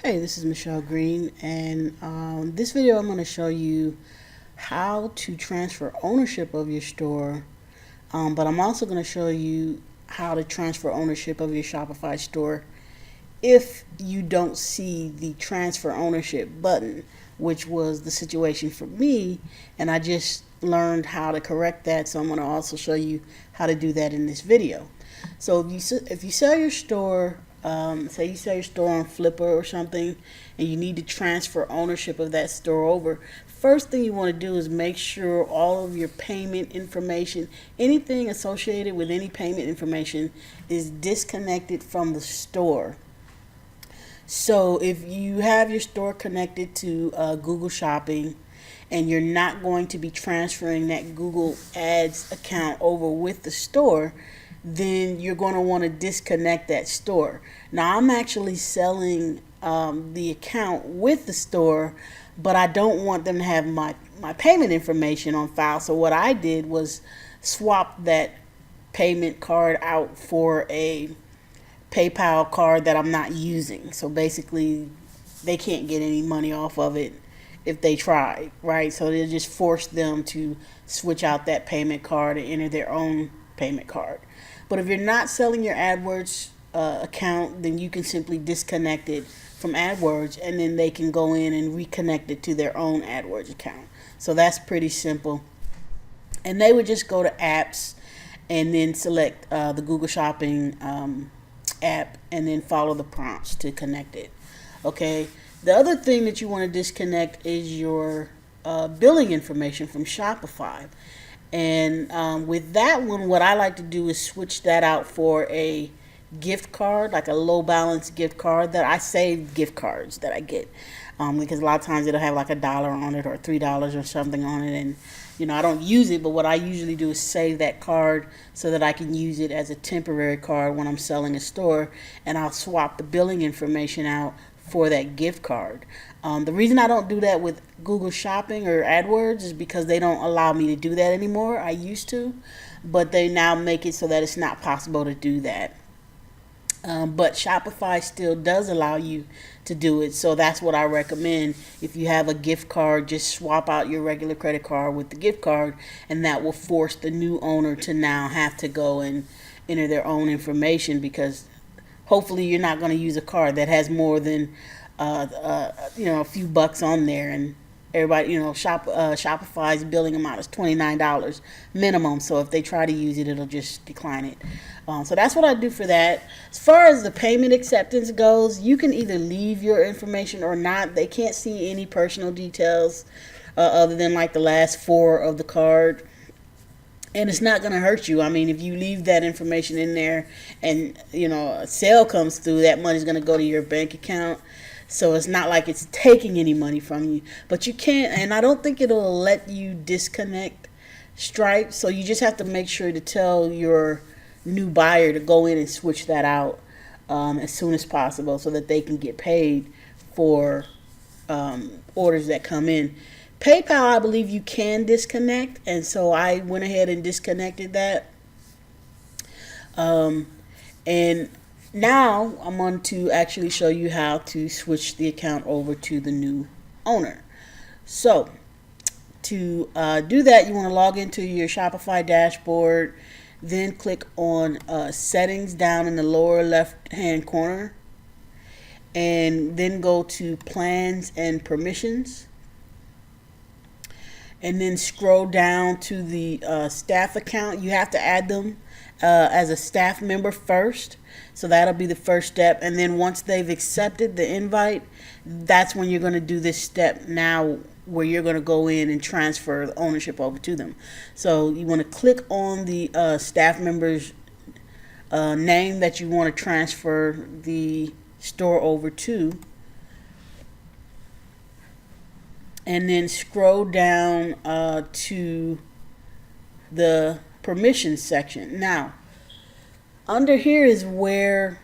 Hey, this is Michelle Green, and this video I'm going to show you how to transfer ownership of your store, but I'm also going to show you how to transfer ownership of your Shopify store if you don't see the transfer ownership button, which was the situation for me, and I just learned how to correct that, so I'm going to also show you how to do that in this video. So if you sell your store, say you sell your store on Flipper or something, and you need to transfer ownership of that store over, first thing you want to do is make sure all of your payment information, anything associated with any payment information, is disconnected from the store. So if you have your store connected to Google Shopping and you're not going to be transferring that Google Ads account over with the store, then you're going to want to disconnect that store. Now, I'm actually selling the account with the store, but I don't want them to have my payment information on file. So what I did was swap that payment card out for a PayPal card that I'm not using. So basically, they can't get any money off of it if they try, right? So they'll just force them to switch out that payment card and enter their own payment card. But if you're not selling your AdWords account, then you can simply disconnect it from AdWords, and then they can go in and reconnect it to their own AdWords account. So that's pretty simple. And they would just go to apps and then select the Google Shopping app and then follow the prompts to connect it. Okay. The other thing that you want to disconnect is your billing information from Shopify. And with that one, what I like to do is switch that out for a gift card, like a low balance gift card. That I save gift cards that I get, because a lot of times it'll have like $1 on it or $3 or something on it, and I don't use it. But what I usually do is save that card so that I can use it as a temporary card when I'm selling a store, and I'll swap the billing information out for that gift card. The reason I don't do that with Google Shopping or AdWords is because they don't allow me to do that anymore. I used to, but they now make it so that it's not possible to do that. But Shopify still does allow you to do it, so that's what I recommend. If you have a gift card, just swap out your regular credit card with the gift card, and that will force the new owner to now have to go and enter their own information, because hopefully you're not going to use a card that has more than a few bucks on there. And everybody, Shopify's billing amount is $29 minimum. So if they try to use it, it'll just decline it. So that's what I do for that. As far as the payment acceptance goes, you can either leave your information or not. They can't see any personal details other than like the last four of the card. And it's not going to hurt you. I mean, if you leave that information in there and, a sale comes through, that money's going to go to your bank account. So it's not like it's taking any money from you. But you can't, and I don't think it'll let you disconnect Stripe. So you just have to make sure to tell your new buyer to go in and switch that out as soon as possible so that they can get paid for orders that come in. PayPal, I believe you can disconnect, and so I went ahead and disconnected that. And now I'm going to actually show you how to switch the account over to the new owner. So to do that, you want to log into your Shopify dashboard, then click on settings down in the lower left hand corner, and then go to plans and permissions. And then scroll down to the staff account. You have to add them as a staff member first. So that'll be the first step. And then once they've accepted the invite, that's when you're going to do this step now, where you're going to go in and transfer the ownership over to them. So you want to click on the staff member's name that you want to transfer the store over to. And then scroll down to the permissions section. Now, under here is where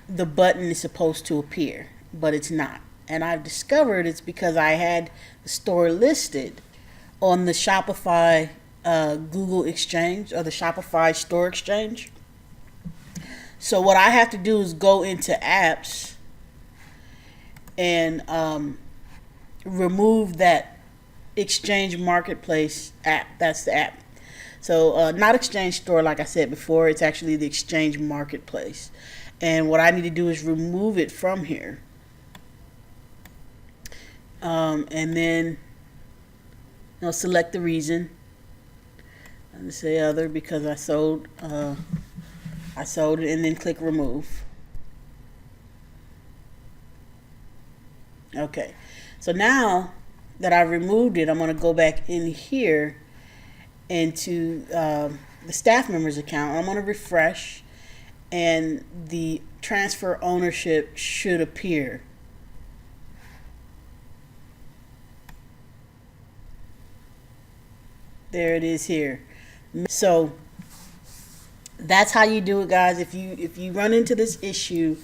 the button is supposed to appear, but it's not. And I've discovered it's because I had the store listed on the Shopify Google Exchange, or the Shopify Store Exchange. So what I have to do is go into apps and remove that Exchange Marketplace app. That's the app. So not Exchange Store, like I said before. It's actually the Exchange Marketplace. And what I need to do is remove it from here. And then select the reason. I'm gonna say other because I sold it, and then click remove. Okay, so now that I removed it, I'm gonna go back in here into the staff members account. I'm gonna refresh, and the transfer ownership should appear. There it is here. So that's how you do it, guys. If you run into this issue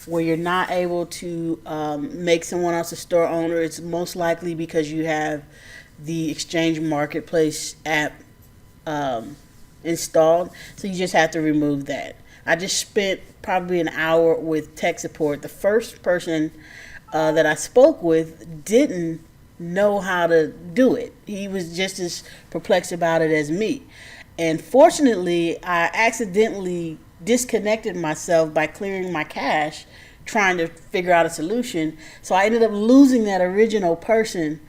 where you're not able to make someone else a store owner, it's most likely because you have the Exchange Marketplace app installed. So you just have to remove that. I just spent probably an hour with tech support. The first person that I spoke with didn't know how to do it. He was just as perplexed about it as me. And fortunately, I accidentally disconnected myself by clearing my cache, trying to figure out a solution. So I ended up losing that original person.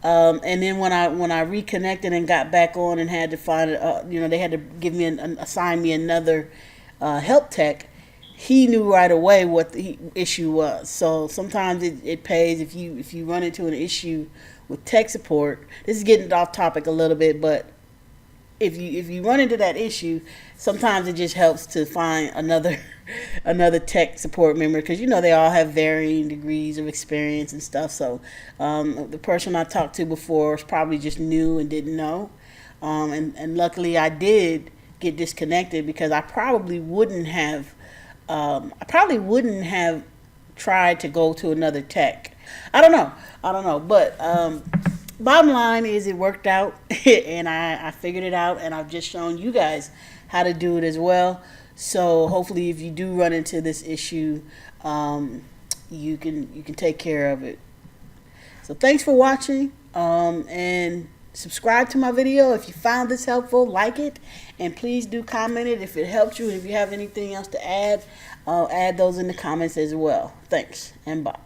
And then when I reconnected and got back on and had to find, they had to give me assign me another help tech. He knew right away what the issue was. So sometimes it pays if you run into an issue with tech support. This is getting off topic a little bit, but if you run into that issue, sometimes it just helps to find another tech support member, because they all have varying degrees of experience and stuff. So the person I talked to before was probably just new and didn't know, and luckily I did get disconnected, because I probably wouldn't have tried to go to another tech. I don't know, but bottom line is it worked out, and I figured it out, and I've just shown you guys how to do it as well. So hopefully, if you do run into this issue, you can take care of it. So thanks for watching, and subscribe to my video if you found this helpful. Like it, and please do comment it if it helped you. If you have anything else to add, add those in the comments as well. Thanks, and bye.